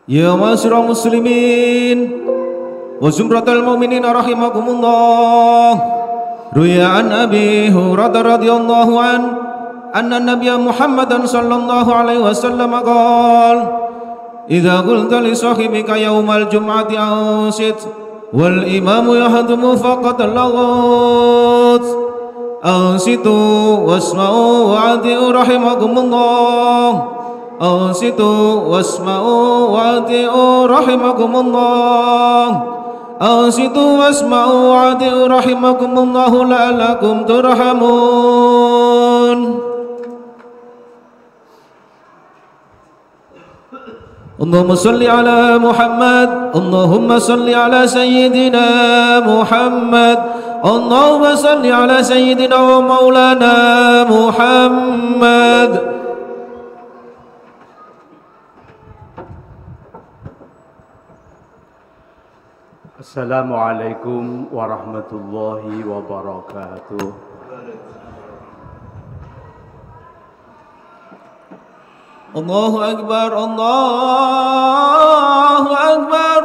Ya ma'asyiral muslimin wa zumratal mu'minin rahimakumullah. Ruya an Abi Hurairah radhiyallahu anna Nabiyya Muhammadan sallallahu alaihi wasallam qala idza qulta li sahibika yaumal jum'ati ansit wal imamu yahdumu faqad laghut ansitu wasma'u wa'adi'u rahimakumullah. Ansitu wasma'u wa'adi'u rahimakumullah. Ansitu wasma'u wa'adi'u rahimakumullah la'allakum turhamun. Allahumma salli ala Muhammad. Allahumma salli ala Sayyidina Muhammad. Allahumma salli ala Sayyidina wa Maulana Muhammad. Assalamualaikum warahmatullahi wabarakatuh. Allahu Akbar, Allahu Akbar,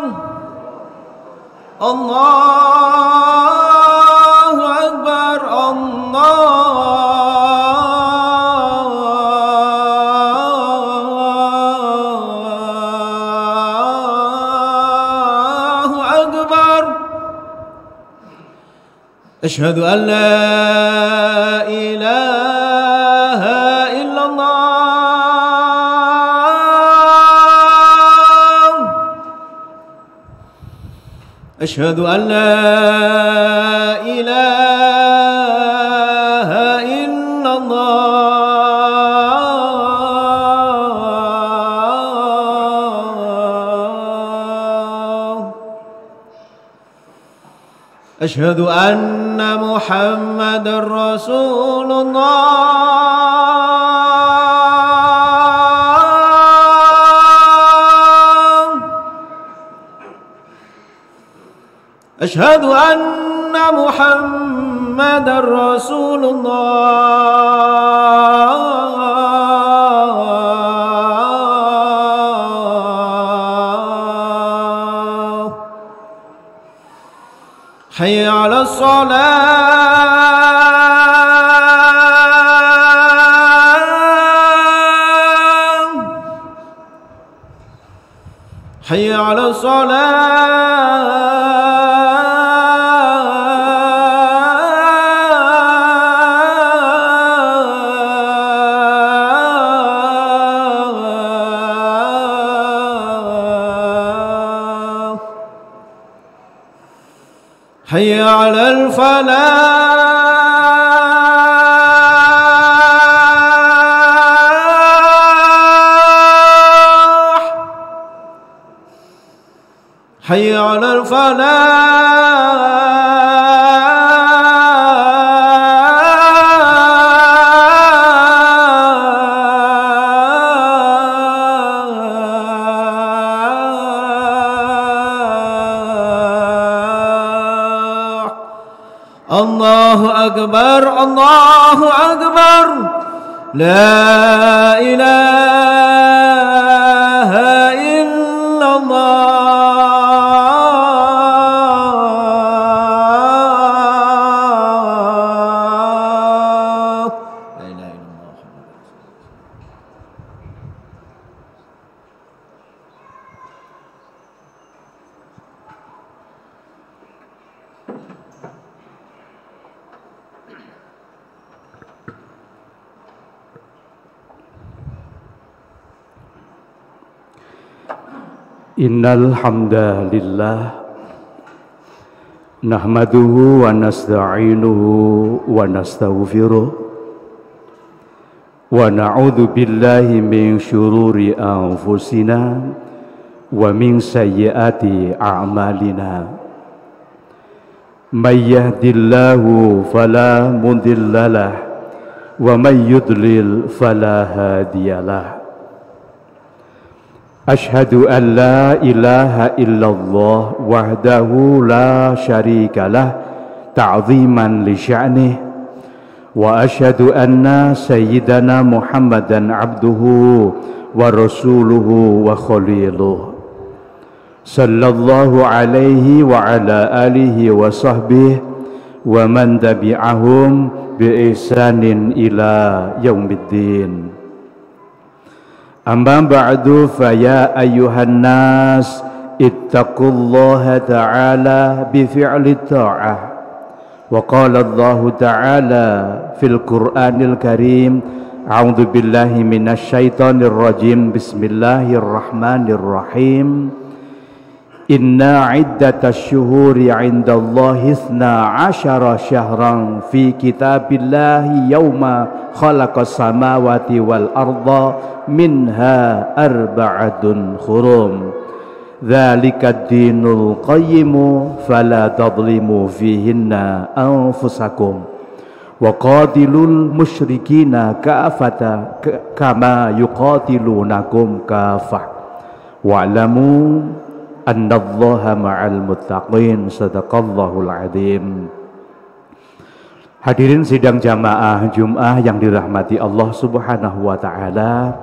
Allahu Akbar, Allahu Akbar. Asyhadu an la ilaha illallah. Asyhadu an la ilaha illallah. Asyhadu anna Muhammadar Rasulullah. Asyhadu anna Muhammadar Rasulullah. Hayya 'alas salah. Hayya 'alas salah. Hayya 'alal falah. Hayya 'alal falah. Allahu Akbar, Allahu Akbar. La ilaha illallah. La ilaha illallah. Innal hamdalillah nahmaduhu wa nasta'inuhu wa nastaghfiruh wa na'udzu billahi min syururi anfusina wa min sayyiati a'malina. May yahdihillahu fala mudhillalah wa may yudlil fala hadiyalah. Ashhadu an la ilaha illallah wahdahu la syarika lah ta'ziman li sya'nih wa ashhadu anna sayyidana Muhammadan abduhu wa rasuluhu wa khaliluh sallallahu alaihi wa ala alihi wa sahbihi wa man tabi'ahum bi ihsanin ila yaumiddin. Amma ba'du, fa ya ayyuhan nas ittaqullaha ta'ala bi fi'li ta'ah. Wa qala Allah ta'ala fil Qur'anil Karim, a'udzu billahi minasyaitonir rajim, bismillahirrahmanirrahim. Inna iddatash syuhuri 'indallahi 12 syahran fi kitabillahi yauma khalaqas samawati wal arda minha arba'atun hurum. Dzalikad dinul qayyimu fala tadlimu fihinna anfusakum. Wa qatilul musyrikina kafata kama yuqatilunakum kafah wa'lamu annallaha ma'al muttaqin. Sadaqallahul adzim. Hadirin sidang jamaah Jum'ah yang dirahmati Allah Subhanahu wa taala,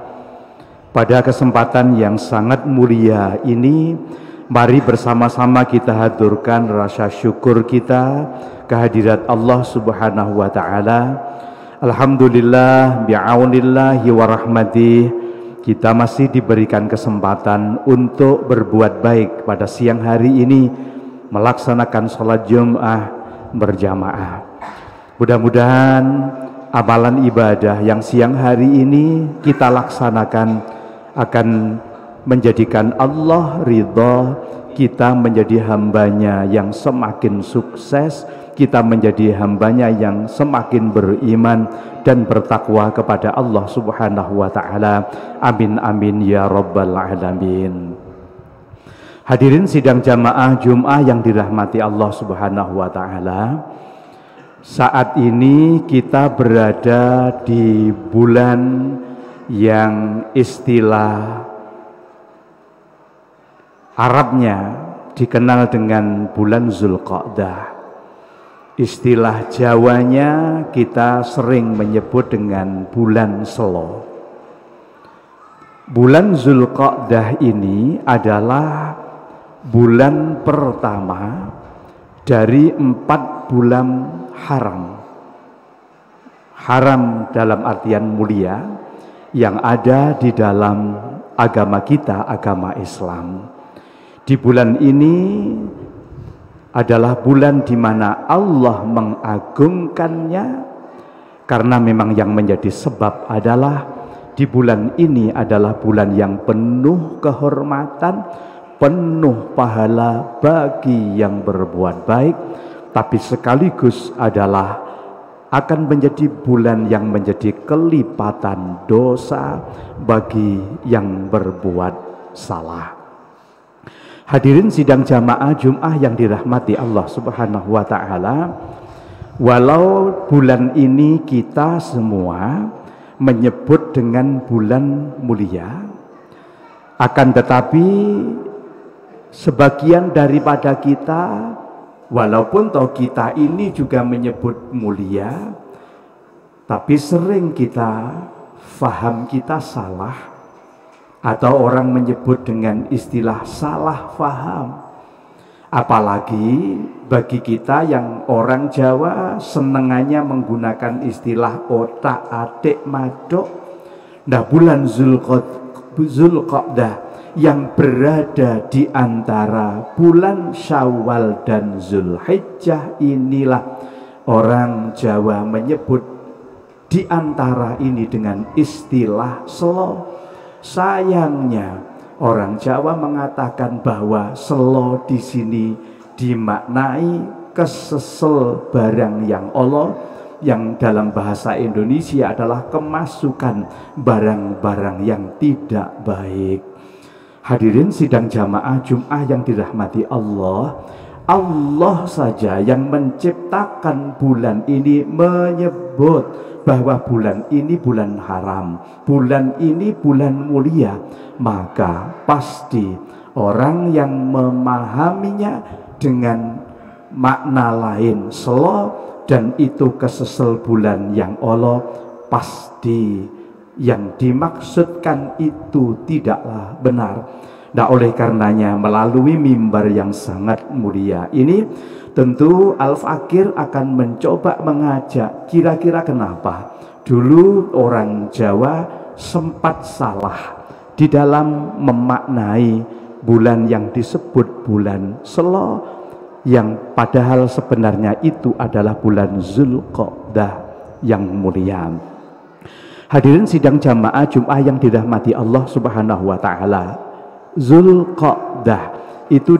pada kesempatan yang sangat mulia ini, mari bersama-sama kita haturkan rasa syukur kita kehadirat Allah Subhanahu wa taala. Alhamdulillah bi'aunillahi wa rahmatih, kita masih diberikan kesempatan untuk berbuat baik pada siang hari ini, melaksanakan sholat Jum'ah berjamaah. Mudah-mudahan amalan ibadah yang siang hari ini kita laksanakan akan menjadikan Allah ridha, kita menjadi hambanya yang semakin sukses, kita menjadi hambanya yang semakin beriman dan bertakwa kepada Allah Subhanahu wa ta'ala. Amin amin ya rabbal alamin. Hadirin sidang jamaah Jum'ah yang dirahmati Allah Subhanahu wa ta'ala, saat ini kita berada di bulan yang istilah Arabnya dikenal dengan bulan Zulqa'dah. Istilah Jawanya kita sering menyebut dengan bulan Selo. Bulan Zulqa'dah ini adalah bulan pertama dari 4 bulan haram. Haram dalam artian mulia yang ada di dalam agama kita, agama Islam. Di bulan ini adalah bulan di mana Allah mengagungkannya, karena memang yang menjadi sebab adalah di bulan ini adalah bulan yang penuh kehormatan, penuh pahala bagi yang berbuat baik, tapi sekaligus adalah akan menjadi bulan yang menjadi kelipatan dosa bagi yang berbuat salah. Hadirin sidang jamaah Jum'ah yang dirahmati Allah Subhanahu wa ta'ala, walau bulan ini kita semua menyebut dengan bulan mulia, akan tetapi sebagian daripada kita, walaupun toh kita ini juga menyebut mulia, tapi sering kita faham kita salah, atau orang menyebut dengan istilah salah faham. Apalagi bagi kita yang orang Jawa senengannya menggunakan istilah otak atik madok. Nah, bulan Zulqa'dah yang berada di antara bulan Syawal dan Zulhijjah inilah orang Jawa menyebut di antara ini dengan istilah Selo. Sayangnya orang Jawa mengatakan bahwa Selo di sini dimaknai kesesel barang yang Allah, yang dalam bahasa Indonesia adalah kemasukan barang-barang yang tidak baik. Hadirin sidang jamaah Jum'ah yang dirahmati Allah, Allah saja yang menciptakan bulan ini menyebut bahwa bulan ini bulan haram, bulan ini bulan mulia, maka pasti orang yang memahaminya dengan makna lain Selo dan itu kesesel bulan yang Allah, pasti yang dimaksudkan itu tidaklah benar. Nah, oleh karenanya melalui mimbar yang sangat mulia ini tentu Al-Fakir akan mencoba mengajak kira-kira kenapa dulu orang Jawa sempat salah di dalam memaknai bulan yang disebut bulan Selo, yang padahal sebenarnya itu adalah bulan Zulqa'dah yang mulia. Hadirin sidang jamaah Jum'ah yang dirahmati Allah Subhanahu wa taala, Zulqa'dah itu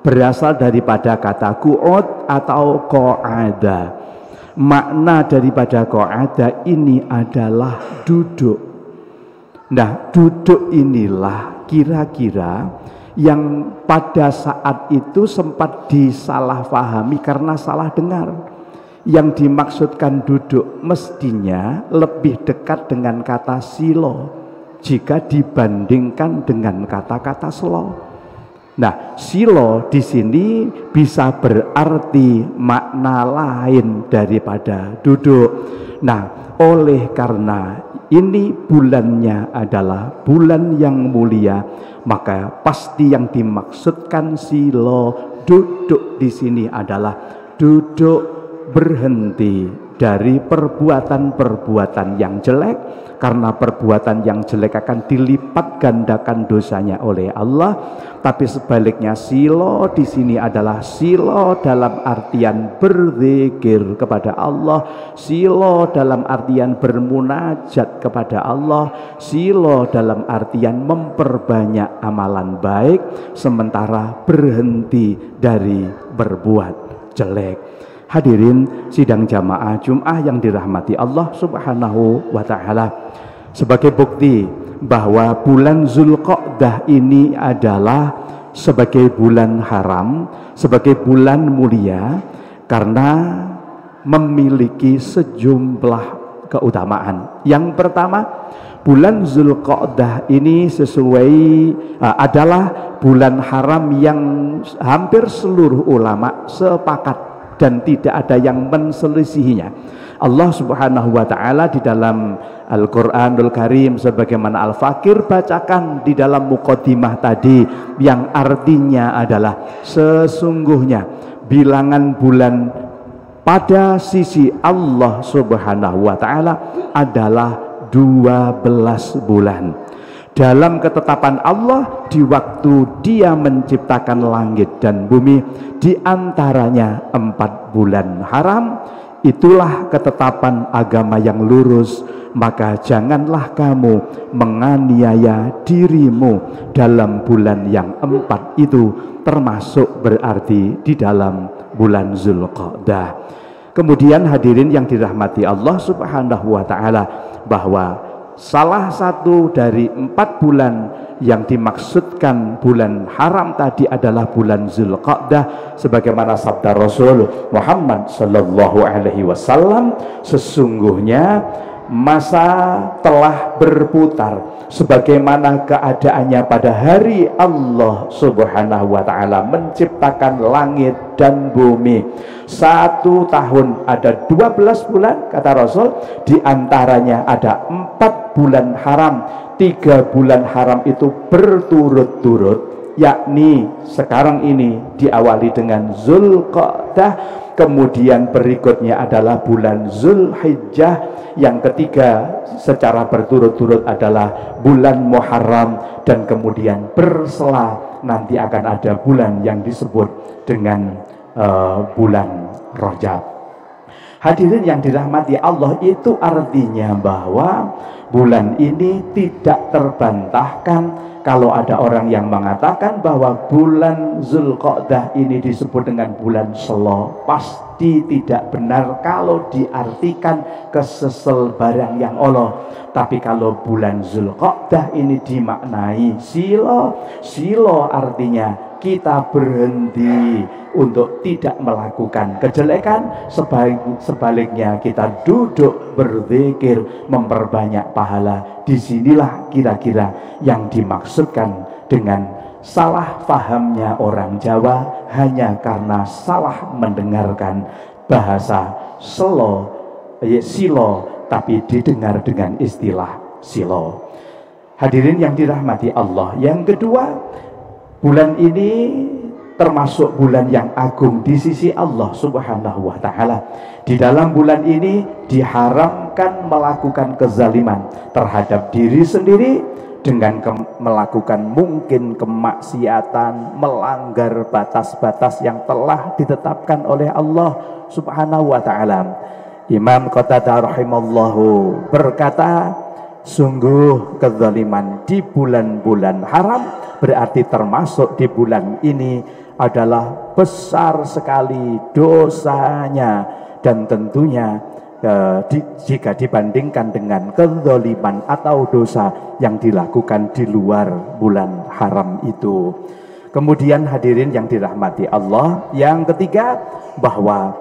berasal daripada kata qu'ud atau qa'ada. Makna daripada qa'ada ini adalah duduk. Nah, duduk inilah kira-kira yang pada saat itu sempat disalahfahami karena salah dengar. Yang dimaksudkan duduk mestinya lebih dekat dengan kata silo jika dibandingkan dengan kata-kata selo. Nah, silo di sini bisa berarti makna lain daripada duduk. Nah, oleh karena ini bulannya adalah bulan yang mulia, maka pasti yang dimaksudkan silo duduk di sini adalah duduk berhenti dari perbuatan-perbuatan yang jelek, karena perbuatan yang jelek akan dilipat gandakan dosanya oleh Allah. Tapi sebaliknya silo di sini adalah silo dalam artian berzikir kepada Allah, silo dalam artian bermunajat kepada Allah, silo dalam artian memperbanyak amalan baik sementara berhenti dari berbuat jelek. Hadirin sidang jamaah Jum'ah yang dirahmati Allah Subhanahu wa taala, sebagai bukti bahwa bulan Zulqa'dah ini adalah sebagai bulan haram, sebagai bulan mulia karena memiliki sejumlah keutamaan. Yang pertama, bulan Zulqa'dah ini adalah bulan haram yang hampir seluruh ulama sepakat dan tidak ada yang menselisihinya. Allah Subhanahu wa taala di dalam Al-Qur'anul Karim sebagaimana Al-Fakir bacakan di dalam muqaddimah tadi, yang artinya adalah sesungguhnya bilangan bulan pada sisi Allah Subhanahu wa taala adalah 12 bulan. Dalam ketetapan Allah, di waktu Dia menciptakan langit dan bumi, di antaranya 4 bulan haram. Itulah ketetapan agama yang lurus. Maka janganlah kamu menganiaya dirimu dalam bulan yang 4 itu, termasuk berarti di dalam bulan Zulqa'dah. Kemudian hadirin yang dirahmati Allah Subhanahu wa taala, bahwa salah satu dari 4 bulan yang dimaksudkan bulan haram tadi adalah bulan Zulqa'dah, sebagaimana sabda Rasul Muhammad sallallahu alaihi wasallam, sesungguhnya masa telah berputar sebagaimana keadaannya pada hari Allah Subhanahu wa taala menciptakan langit dan bumi. 1 tahun ada 12 bulan kata Rasul, di antaranya ada 4 bulan haram. 3 bulan haram itu berturut-turut, yakni sekarang ini diawali dengan Zulqa'dah, kemudian berikutnya adalah bulan Zulhijjah, yang ketiga secara berturut-turut adalah bulan Muharram, dan kemudian bersela nanti akan ada bulan yang disebut dengan bulan Rajab. Hadirin yang dirahmati Allah, itu artinya bahwa bulan ini tidak terbantahkan. Kalau ada orang yang mengatakan bahwa bulan Zulqa'dah ini disebut dengan bulan Selo, pasti tidak benar kalau diartikan kesesel barang yang Allah. Tapi kalau bulan Zulqa'dah ini dimaknai silo, silo artinya kita berhenti untuk tidak melakukan kejelekan, sebaliknya kita duduk berzikir, memperbanyak pahala. Disinilah kira-kira yang dimaksudkan dengan salah pahamnya orang Jawa hanya karena salah mendengarkan bahasa silo, tapi didengar dengan istilah silo. Hadirin yang dirahmati Allah, yang kedua, bulan ini termasuk bulan yang agung di sisi Allah Subhanahu wa Ta'ala. Di dalam bulan ini diharamkan melakukan kezaliman terhadap diri sendiri dengan melakukan mungkin kemaksiatan, melanggar batas-batas yang telah ditetapkan oleh Allah Subhanahu wa Ta'ala. Imam Qatadah rahimallahu berkata, sungguh kezaliman di bulan-bulan haram, berarti termasuk di bulan ini adalah besar sekali dosanya, dan tentunya jika dibandingkan dengan kezaliman atau dosa yang dilakukan di luar bulan haram itu. Kemudian hadirin yang dirahmati Allah, yang ketiga, bahwa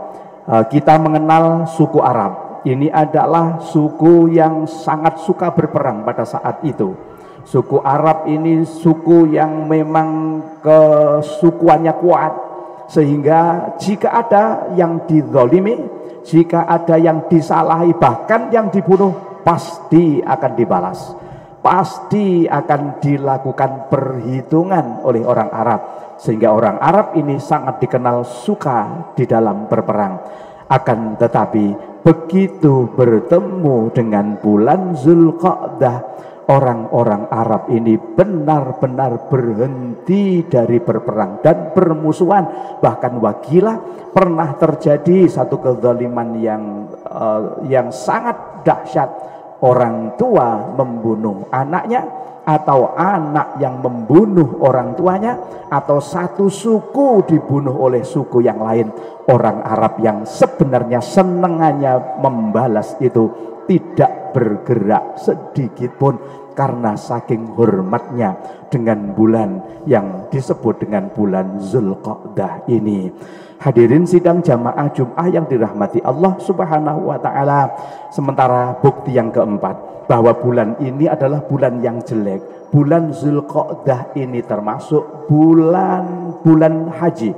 kita mengenal suku Arab. Ini adalah suku yang sangat suka berperang pada saat itu. Suku Arab ini suku yang memang kesukuannya kuat, sehingga jika ada yang dizalimi, jika ada yang disalahi, bahkan yang dibunuh, pasti akan dibalas, pasti akan dilakukan perhitungan oleh orang Arab. Sehingga orang Arab ini sangat dikenal suka di dalam berperang. Akan tetapi begitu bertemu dengan bulan Zulqa'dah, orang-orang Arab ini benar-benar berhenti dari berperang dan bermusuhan. Bahkan wakilah pernah terjadi satu kezaliman yang sangat dahsyat. Orang tua membunuh anaknya, atau anak yang membunuh orang tuanya, atau satu suku dibunuh oleh suku yang lain. Orang Arab yang sebenarnya senengannya membalas itu tidak bergerak sedikit pun, karena saking hormatnya dengan bulan yang disebut dengan bulan Zulqa'dah ini. Hadirin sidang jamaah Jum'ah yang dirahmati Allah Subhanahu wa Ta'ala. Sementara bukti yang keempat, bahwa bulan ini adalah bulan yang jelek. Bulan Zulqa'dah ini termasuk bulan haji.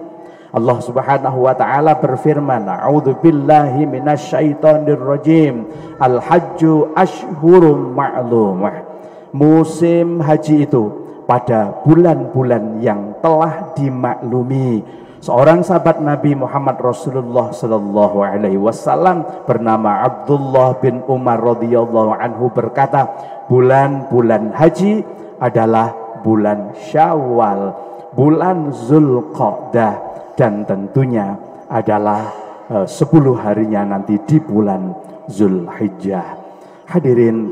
Allah Subhanahu wa Ta'ala berfirman, a'udzubillahi minasyaitonirrajim, al-hajju ashhurum ma'lumah. Musim haji itu pada bulan-bulan yang telah dimaklumi. Seorang sahabat Nabi Muhammad Rasulullah sallallahu alaihi wasallam bernama Abdullah bin Umar radhiyallahu anhu berkata, bulan-bulan haji adalah bulan Syawal, bulan Zulqa'dah, dan tentunya adalah 10 harinya nanti di bulan Zulhijjah. Hadirin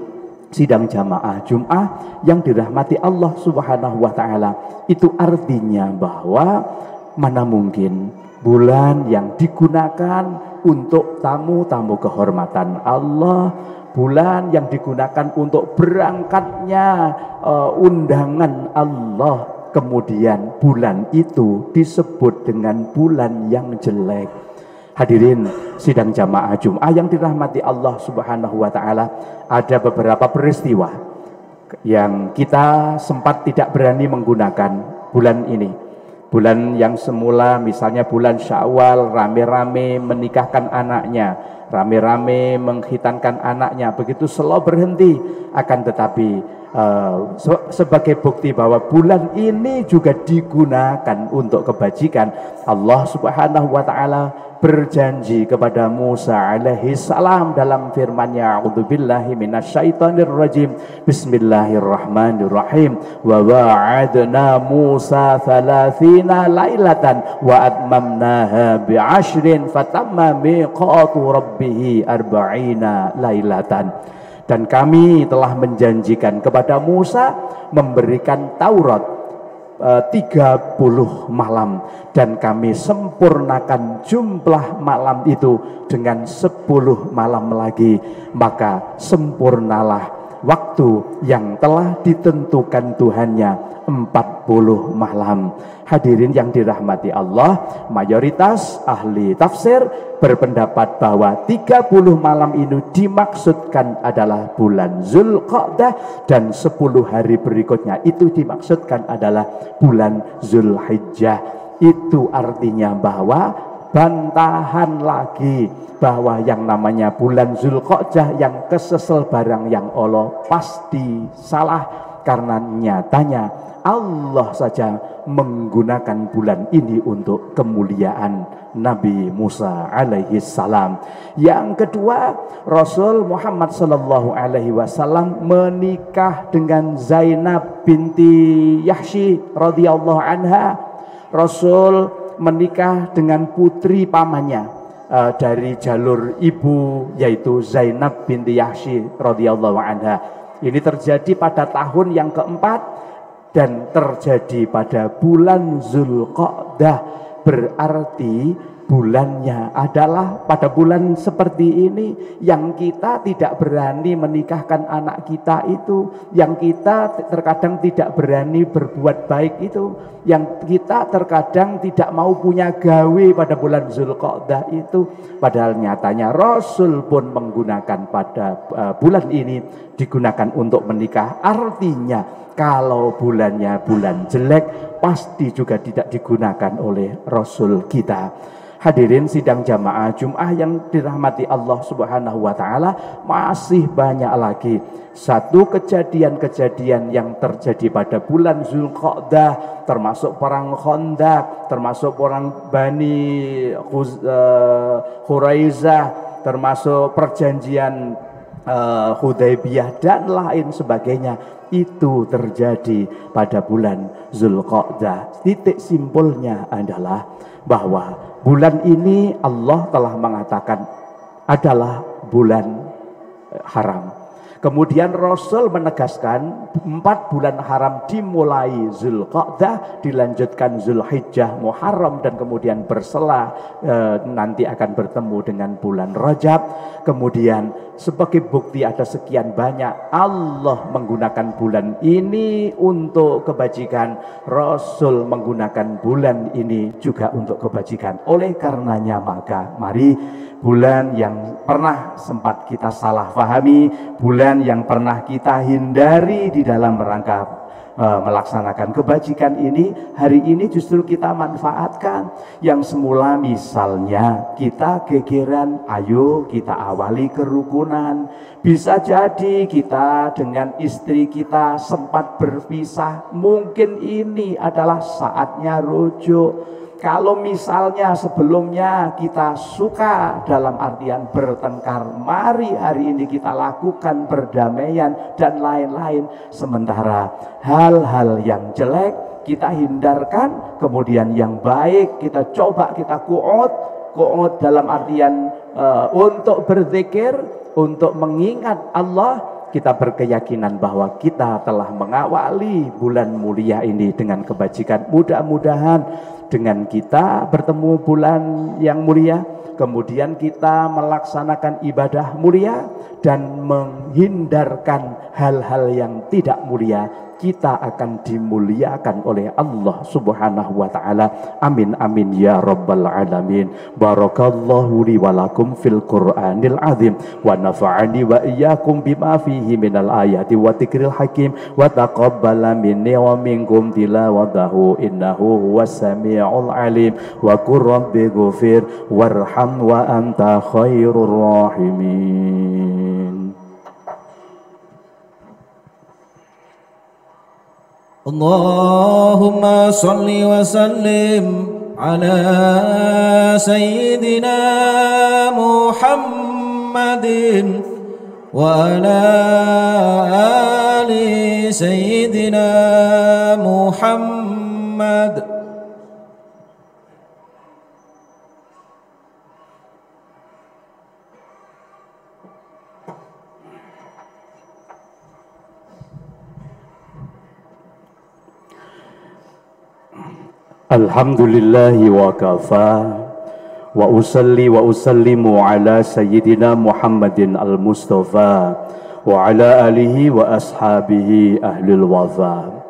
sidang jamaah Jum'ah yang dirahmati Allah Subhanahu wa Ta'ala, itu artinya bahwa mana mungkin bulan yang digunakan untuk tamu-tamu kehormatan Allah, bulan yang digunakan untuk berangkatnya undangan Allah, kemudian bulan itu disebut dengan bulan yang jelek. Hadirin sidang jamaah Jum'ah yang dirahmati Allah Subhanahu wa Ta'ala, ada beberapa peristiwa yang kita sempat tidak berani menggunakan bulan ini. Bulan yang semula misalnya bulan Syawal, rame-rame menikahkan anaknya, rame-rame mengkhitankan anaknya, begitu slow berhenti. Akan tetapi sebagai bukti bahwa bulan ini juga digunakan untuk kebajikan, Allah Subhanahu wa Ta'ala berjanji kepada Musa alaihi salam dalam firman-Nya, a'udzubillahi minasyaitonirrajim, bismillahirrahmanirrahim, wa wa'adna Musa 30 lailatan wa atmamnaha bi'ashrin fatamma miqatu rabbih 40 lailatan. Dan kami telah menjanjikan kepada Musa memberikan Taurat 30 malam, dan kami sempurnakan jumlah malam itu dengan 10 malam lagi, maka sempurnalah waktu yang telah ditentukan Tuhannya 40 malam. Hadirin yang dirahmati Allah, mayoritas ahli tafsir berpendapat bahwa 30 malam ini dimaksudkan adalah bulan Zulqa'dah, dan 10 hari berikutnya itu dimaksudkan adalah bulan Zulhijjah. Itu artinya bahwa bantahan lagi bahwa yang namanya bulan Zulqa'dah yang kesesel barang yang Allah pasti salah, Karena nyatanya Allah saja menggunakan bulan ini untuk kemuliaan Nabi Musa alaihi salam. Yang kedua, Rasul Muhammad sallallahu alaihi wasallam menikah dengan Zainab binti Jahsy radhiyallahu anha. Rasul menikah dengan putri pamannya dari jalur ibu, yaitu Zainab binti Jahsy radhiyallahu anha. Ini terjadi pada tahun yang keempat dan terjadi pada bulan Zulqa'dah. Berarti bulannya adalah pada bulan seperti ini yang kita tidak berani menikahkan anak kita itu, yang kita terkadang tidak berani berbuat baik itu, yang kita terkadang tidak mau punya gawe pada bulan Zulqa'dah itu. Padahal nyatanya Rasul pun menggunakan pada bulan ini digunakan untuk menikah. Artinya kalau bulannya bulan jelek pasti juga tidak digunakan oleh Rasul kita. Hadirin sidang jamaah Jum'ah yang dirahmati Allah Subhanahu wa taala, masih banyak lagi satu kejadian-kejadian yang terjadi pada bulan Zulqa'dah, termasuk perang Khandaq, termasuk perang Bani Quraizah, termasuk perjanjian Hudaybiyah dan lain sebagainya. Itu terjadi pada bulan Zulqa'dah. Titik simpulnya adalah bahwa bulan ini Allah telah mengatakan adalah bulan haram. Kemudian Rasul menegaskan 4 bulan haram dimulai Zulqa'dah, dilanjutkan Zulhijjah, Muharram, dan kemudian berselah nanti akan bertemu dengan bulan Rajab. Kemudian sebagai bukti ada sekian banyak Allah menggunakan bulan ini untuk kebajikan, Rasul menggunakan bulan ini juga untuk kebajikan. Oleh karenanya maka mari bulan yang pernah sempat kita salah pahami, bulan yang pernah kita hindari di dalam rangka melaksanakan kebajikan ini, hari ini justru kita manfaatkan. Yang semula misalnya kita gegeran, ayo kita awali kerukunan. Bisa jadi kita dengan istri kita sempat berpisah, mungkin ini adalah saatnya rujuk. Kalau misalnya sebelumnya kita suka dalam artian bertengkar, mari hari ini kita lakukan perdamaian dan lain-lain. Sementara hal-hal yang jelek kita hindarkan, kemudian yang baik kita coba kita ku'ud dalam artian untuk berzikir, untuk mengingat Allah. Kita berkeyakinan bahwa kita telah mengawali bulan mulia ini dengan kebajikan. Mudah-mudahan dengan kita bertemu bulan yang mulia, kemudian kita melaksanakan ibadah mulia dan menghindarkan hal-hal yang tidak mulia, kita akan dimuliakan oleh Allah Subhanahu wa taala. Amin amin ya rabbal alamin. Barakallahu li wa lakum fil Qur'anil azim wa nafa'ani wa iyyakum bima fihi minal ayati wa dzikril hakim wa taqabbala minni wa minkum tilawatahu innahu huwas samiul alim wa qur rabbi ghfir warham wa anta khairur rahimin. Allahumma salli wa sallim ala sayyidina Muhammadin wa ala ali sayyidina Muhammad. Alhamdulillahi wa kafa wa usalli wa usallimu ala sayyidina Muhammadin al-Mustafa wa ala alihi wa ashabihi ahlul wafa.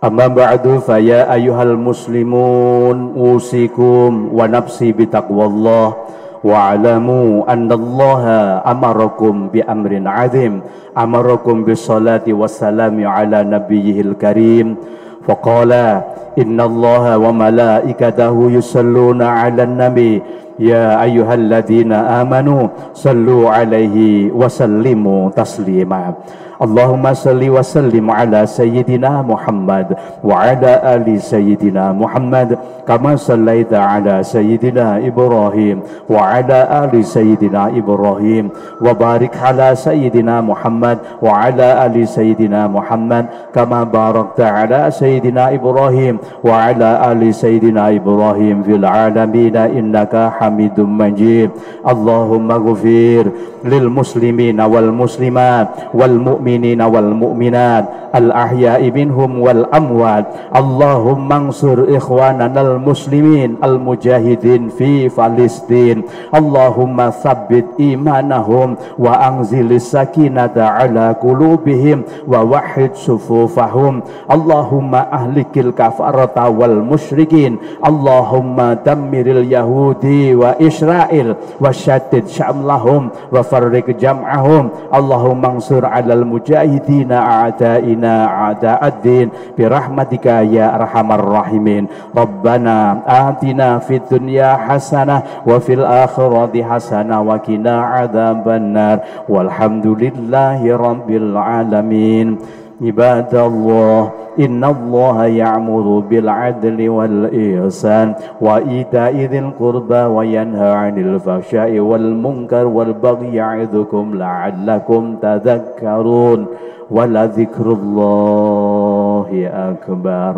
Amma ba'du fa ya ayyuhal muslimun usikum wa nafsi bitaqwallah wa alamu annallaha amarakum bi amrin azim, amarakum bis salati wassalami ala nabiyyihil karim. Faqala innallaha wa malaikatahu yusalluna 'alan nabi يا أيها الذين آمنوا صلوا عليه وسلموا تسليما اللهم صل وسلم على سيدنا محمد وعلى آل سيدنا محمد كما صليت على سيدنا إبراهيم وعلى آل سيدنا إبراهيم وبارك على سيدنا محمد وعلى آل سيدنا محمد كما باركت على سيدنا إبراهيم وعلى آل سيدنا إبراهيم في العالمين إنك حميد مجيد اللهم اغفر للمسلمين والمسلمات والمؤمنين والمؤمنات الأحياء منهم والأموات اللهم انصر إخواننا المسلمين المجاهدين في فلسطين اللهم ثبت إيمانهم وأنزل السكينة على قلوبهم ووحد صفوفهم اللهم أهلك الكفرة والمشركين اللهم دمر اليهود وإسرائيل وشتت شملهم وفرق جمعهم اللهم انصر على المجاهدين أعدائنا أعداء الدين برحمتك يا أرحم الراحمين ربنا آتنا في الدنيا حسنة وفي الآخرة حسنة وقنا عذاب النار والحمد لله رب العالمين عباد الله إن الله يأمر بالعدل والإحسان وإيتاء ذي القربى وينهى عن الفحشاء والمنكر والبغي يعظكم لعلكم تذكرون ولذكر الله أكبر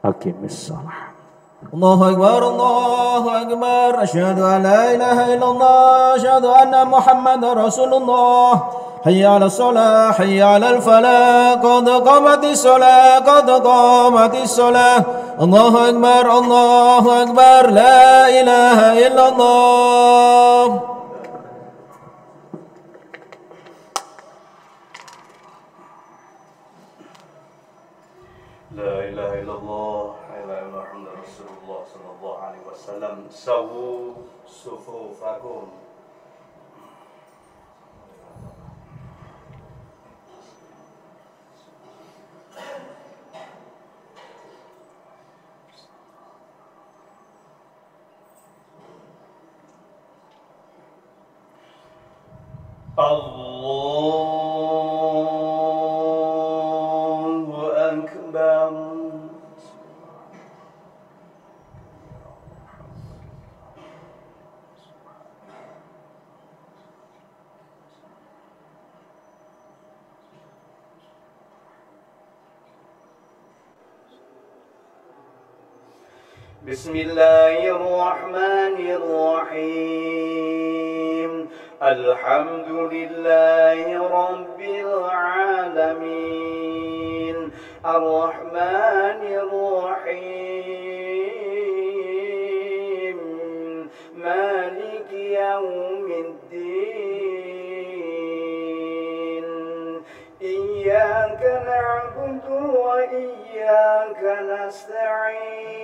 أقم الصلاة الله أكبر الله أكبر أشهد أن لا إله إلا الله أشهد أن محمد رسول الله حي على الصلاة حي على الفلاح قد قامت الصلاة قد قامت الصلاة الله أكبر لا إله إلا الله لا إله إلا الله لا إله إلا محمد رسول الله صلى الله عليه وسلم سووا صفوفكم الله أكبر بسم الله الرحمن الرحيم الحمد لله رب العالمين الرحمن الرحيم مالك يوم الدين إياك نعبد وإياك نستعين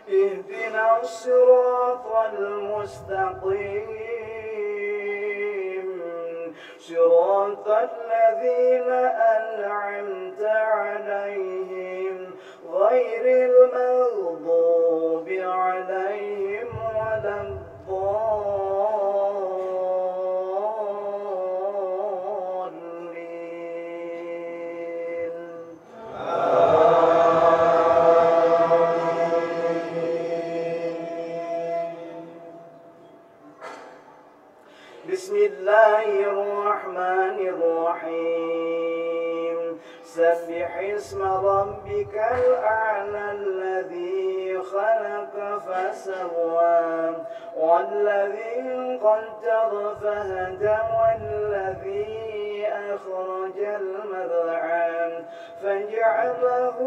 اهدنا الصراط المستقيم صراط الذين أنعمت عليهم غير المغضوب عليهم ولا الضالين بسم الله الرحمن الرحيم سبح اسم ربك الأعلى الذي خلق فسوى والذي قدر فهدى والذي أخرج المرعى فجعله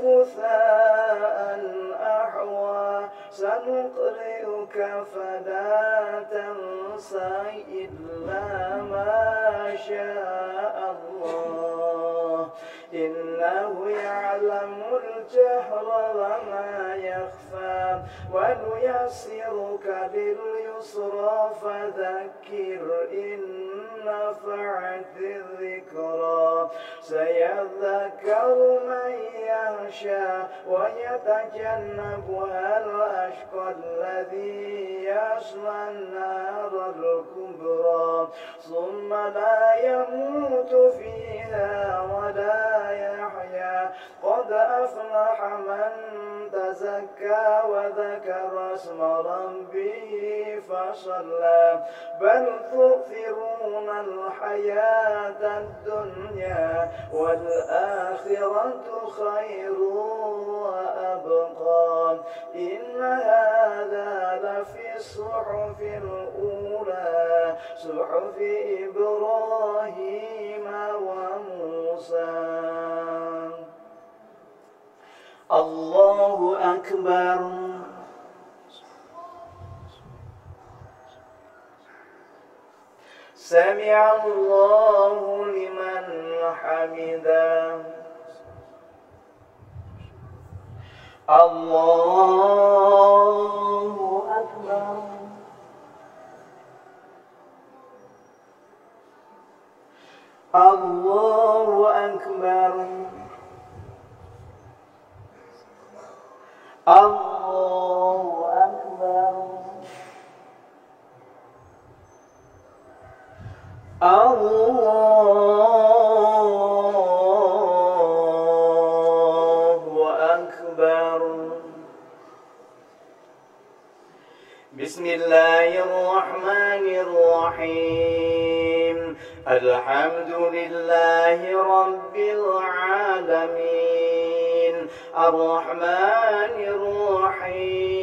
غثاء أحوى سنقرئك فلا تنسى إلا ما شاء الله إنه يعلم الجهر وما يخفى ونيسرك لليسرى فذكر إن نفعت الذكرى سيذكر من يخشى ويتجنبها الأشقى الذي يصلى النار الكبرى ثم لا يموت فيها ولا يحيا قد أفلح من تزكى وذكر اسم ربه فصلى بل تؤثرون الحياة الدنيا والآخرة خير وأبقى إن هذا لفي الصحف الأولى صحف إبراهيم وموسى. الله أكبر. سمع الله لمن حمده. الله أكبر. الله أكبر. الله أكبر. الله أكبر. بسم الله الرحمن الرحيم الحمد لله رب العالمين الرحمن الرحيم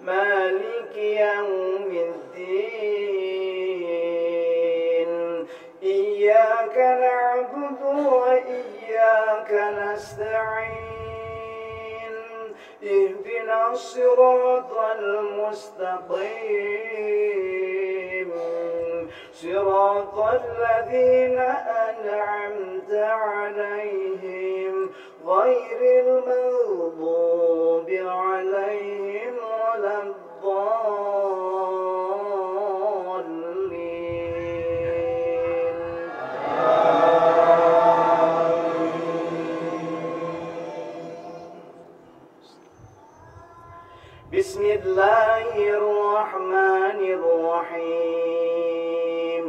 مالك يوم الدين إياك نعبد وإياك نستعين اهدنا الصراط المستقيم صراط الذين أنعمت عليهم غير المغضوب عليهم ولا الضالين. بسم الله الرحمن الرحيم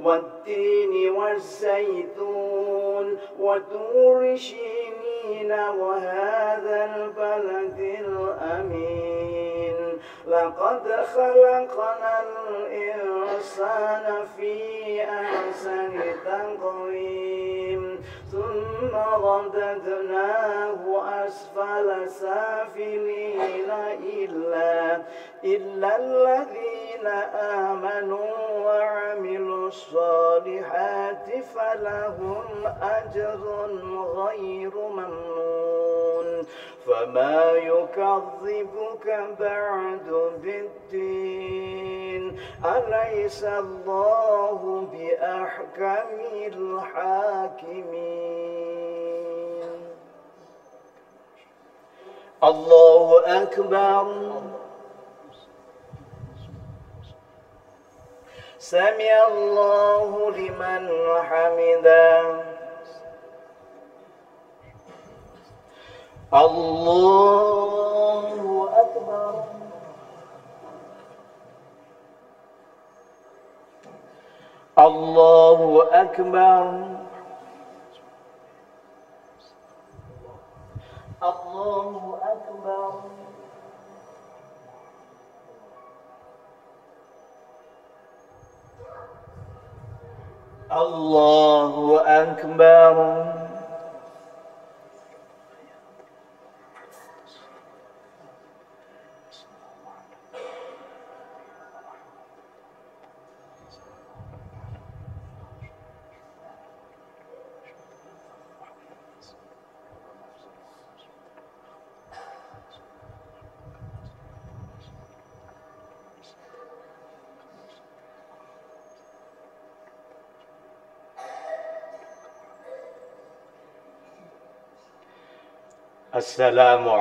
والتين والزيتون وطور سينين وهذا البلد الأمين لقد خلقنا الإنسان في أحسن تقويم ثم رددناه أسفل سافلين إلا الذين آمنوا وعملوا الصالحات فلهم أجر غير ممنون فما يكذبك بعد بالدين أليس الله بأحكم الحاكمين. الله أكبر. سمع الله لمن حمده. الله أكبر. الله أكبر. الله أكبر. الله أكبر. Assalamualaikum.